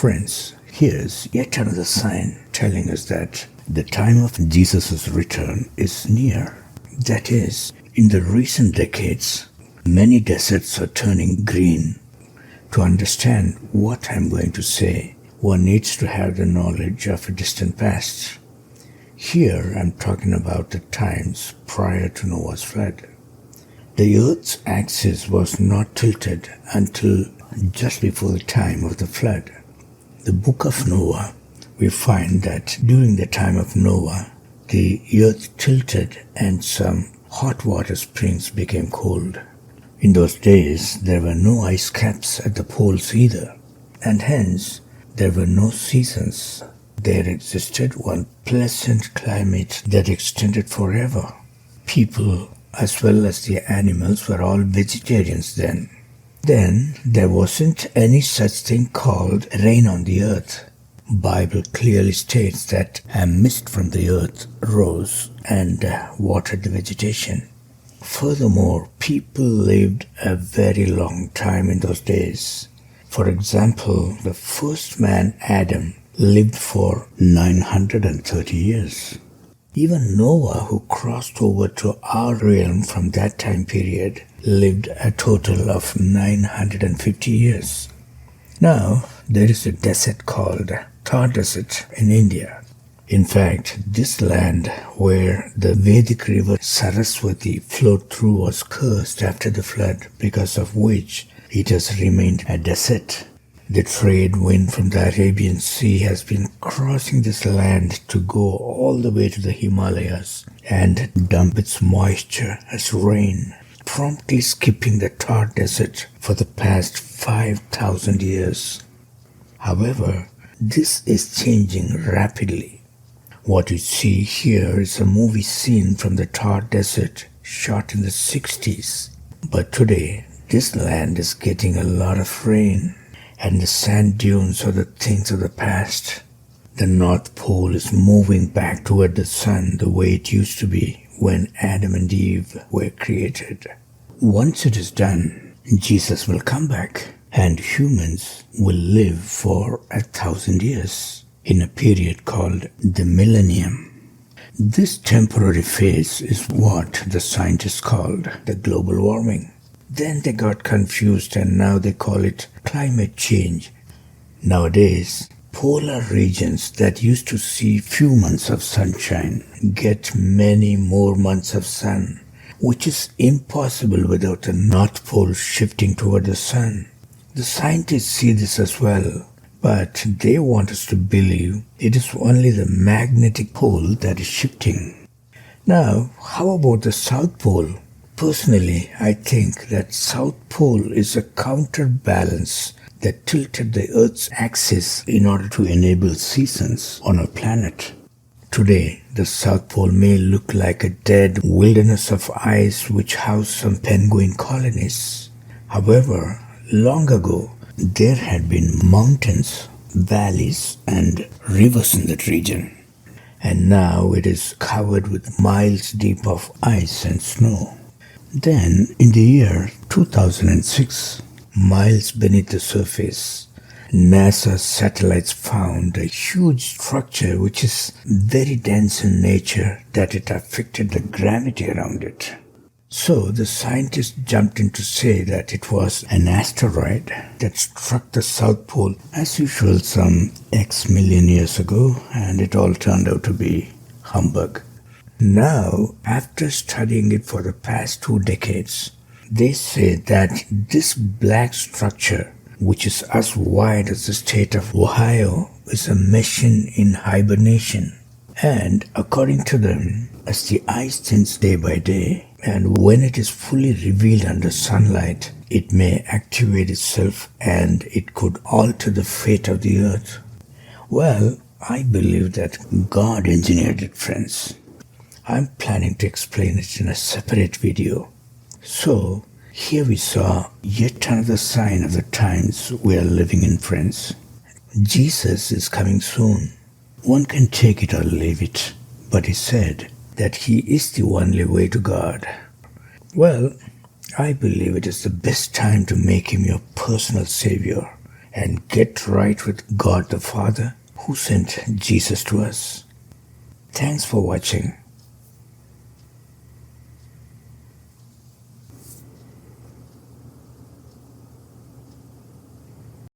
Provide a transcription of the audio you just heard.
Friends, here's yet another sign telling us that the time of Jesus' return is near. That is, in the recent decades, many deserts are turning green. To understand what I'm going to say, one needs to have the knowledge of a distant past. Here I'm talking about the times prior to Noah's flood. The earth's axis was not tilted until just before the time of the flood. The book of Noah, we find that during the time of Noah, the earth tilted and some hot water springs became cold. In those days, there were no ice caps at the poles either, and hence there were no seasons. There existed one pleasant climate that extended forever. People as well as the animals were all vegetarians then. Then there wasn't any such thing called rain on the earth. Bible clearly states that a mist from the earth rose and watered the vegetation. Furthermore, people lived a very long time in those days. For example, the first man, Adam, lived for 930 years. Even Noah, who crossed over to our realm from that time period, lived a total of 950 years. Now, there is a desert called Thar Desert in India. In fact, this land where the Vedic river Saraswati flowed through was cursed after the flood, because of which it has remained a desert. The trade wind from the Arabian Sea has been crossing this land to go all the way to the Himalayas and dump its moisture as rain, promptly skipping the Thar Desert for the past 5,000 years. However, this is changing rapidly. What you see here is a movie scene from the Thar Desert shot in the 60s. But today, this land is getting a lot of rain, and the sand dunes are the things of the past. The North Pole is moving back toward the sun the way it used to be when Adam and Eve were created. Once it is done, Jesus will come back, and humans will live for 1,000 years in a period called the millennium. This temporary phase is what the scientists called the global warming. Then they got confused and now they call it climate change. Nowadays, polar regions that used to see few months of sunshine get many more months of sun, which is impossible without the North Pole shifting toward the sun. The scientists see this as well, but they want us to believe it is only the magnetic pole that is shifting. Now, how about the South Pole? Personally, I think that South Pole is a counterbalance that tilted the Earth's axis in order to enable seasons on our planet. Today, the South Pole may look like a dead wilderness of ice which housed some penguin colonies. However, long ago, there had been mountains, valleys, and rivers in that region. And now it is covered with miles deep of ice and snow. Then, in the year 2006, miles beneath the surface, NASA's satellites found a huge structure which is very dense in nature that it affected the gravity around it. So the scientists jumped in to say that it was an asteroid that struck the South Pole as usual some X million years ago, and it all turned out to be humbug. Now, after studying it for the past 2 decades, they say that this black structure, which is as wide as the state of Ohio, is a machine in hibernation. And according to them, as the ice thins day by day, and when it is fully revealed under sunlight, it may activate itself and it could alter the fate of the earth. Well, I believe that God engineered it, friends. I'm planning to explain it in a separate video. So, here we saw yet another sign of the times we are living in, friends. Jesus is coming soon. One can take it or leave it, but he said that he is the only way to God. Well, I believe it is the best time to make him your personal savior and get right with God the Father who sent Jesus to us. Thanks for watching.